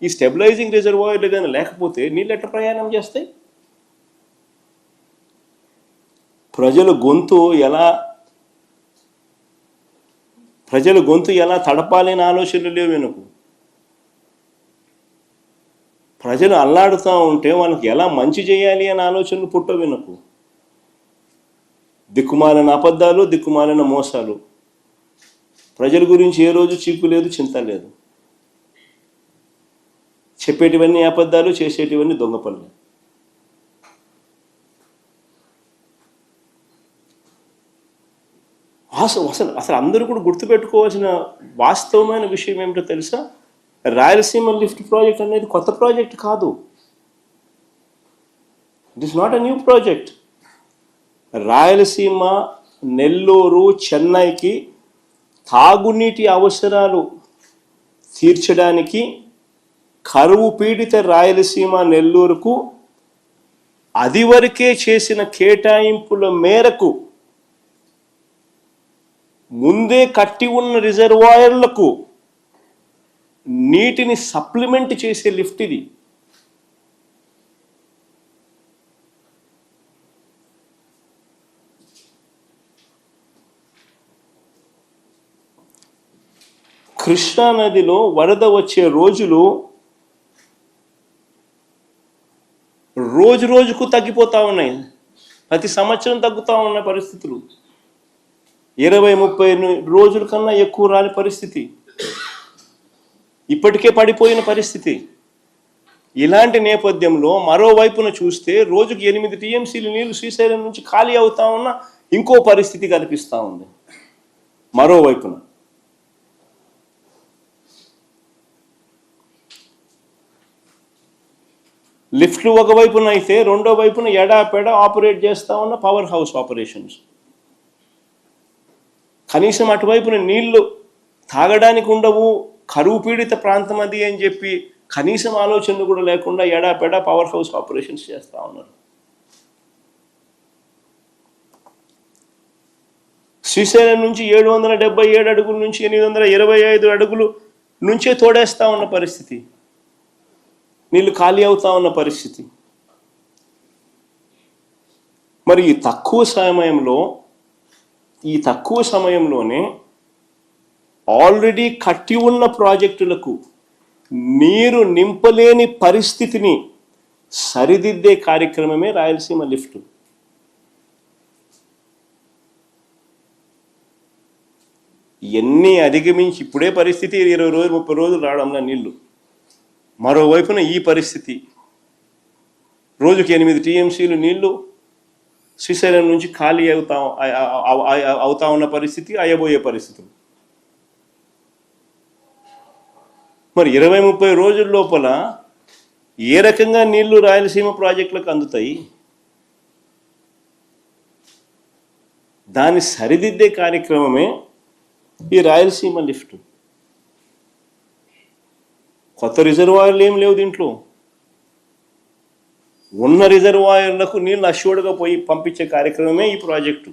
ఈ స్టెబిలైజింగ్ రిజర్వాయర్లు కానీ లేకపోతే నీళ్ళు ఎట్లా ప్రయాణం చేస్తాయి? ప్రజల గొంతు ఎలా తడపాలని ఆలోచనలు లేవు వెనుకు. ప్రజలు అల్లాడుతూ ఉంటే వాళ్ళకి ఎలా మంచి చేయాలి అనే ఆలోచనలు పుట్టవు వెనుకు. దిక్కుమాలిన అబద్ధాలు, దిక్కుమాలిన మోసాలు. ప్రజల గురించి ఏ రోజు చీకు లేదు, చింత లేదు. చెప్పేటివన్నీ అబద్ధాలు, చేసేటివన్నీ దొంగ పనులు. అసలు అందరూ కూడా గుర్తుపెట్టుకోవాల్సిన వాస్తవమైన విషయం ఏమిటో తెలుసా? రాయలసీమ లిఫ్ట్ ప్రాజెక్ట్ అనేది కొత్త ప్రాజెక్ట్ కాదు. It is not a new project. Rayalaseema, Nellore, చెన్నైకి తాగునీటి అవసరాలు తీర్చడానికి కరువు పీడిత రాయలసీమ, నెల్లూరుకు అది వరకే చేసిన కేటాయింపుల మేరకు ముందే కట్టి ఉన్న రిజర్వాయర్లకు నీటిని సప్లిమెంట్ చేసే లిఫ్ట్ ఇది. కృష్ణా నదిలో వరద వచ్చే రోజులు రోజుకు తగ్గిపోతూ ఉన్నాయి. ప్రతి సంవత్సరం తగ్గుతూ ఉన్న పరిస్థితులు. 20-30 రోజుల కన్నా ఎక్కువ రాని పరిస్థితి, ఇప్పటికే పడిపోయిన పరిస్థితి. ఇలాంటి నేపథ్యంలో మరోవైపున చూస్తే రోజుకి 8 టీఎంసీలు నీళ్లు శ్రీశైలం నుంచి ఖాళీ అవుతా ఉన్న ఇంకో పరిస్థితి కనిపిస్తూ ఉంది. మరోవైపున లిఫ్ట్లు ఒకవైపున అయితే రెండో వైపున ఎడాపెడా ఆపరేట్ చేస్తూ ఉన్న పవర్ హౌస్ ఆపరేషన్స్. కనీసం అటువైపున నీళ్లు తాగడానికి ఉండవు, కరువు పీడిత ప్రాంతం అది అని చెప్పి కనీసం ఆలోచనలు కూడా లేకుండా ఎడాపెడా పవర్ హౌస్ ఆపరేషన్స్ చేస్తూ ఉన్నారు. శ్రీశైలం నుంచి 777 అడుగుల నుంచి 825 అడుగులు నుంచే తోడేస్తూ ఉన్న పరిస్థితి. నీళ్ళు ఖాళీ అవుతా ఉన్న పరిస్థితి. మరి ఈ తక్కువ సమయంలోనే ఆల్రెడీ కట్టి ఉన్న ప్రాజెక్టులకు నీరు నింపలేని పరిస్థితిని సరిదిద్దే కార్యక్రమమే రాయలసీమ లిఫ్ట్. ఎన్ని అధిగమించి ఇప్పుడే పరిస్థితి 20 రోజులు 30 రోజులు రావడంలో నీళ్లు. మరోవైపున ఈ పరిస్థితి, రోజుకి 8 టీఎంసీలు నీళ్లు శ్రీశైలం నుంచి ఖాళీ అవుతా ఉన్న పరిస్థితి, అయ్యబోయే పరిస్థితులు. మరి 20-30 రోజుల లోపల ఏ రకంగా నీళ్లు రాయలసీమ ప్రాజెక్టులకు అందుతాయి? దాన్ని సరిదిద్దే కార్యక్రమమే ఈ రాయలసీమ లిఫ్ట్. కొత్త రిజర్వాయర్లు ఏం లేవు దీంట్లో. ఉన్న రిజర్వాయర్లకు నీళ్ళు అష్యూర్డ్గా పోయి పంపించే కార్యక్రమమే ఈ ప్రాజెక్టు.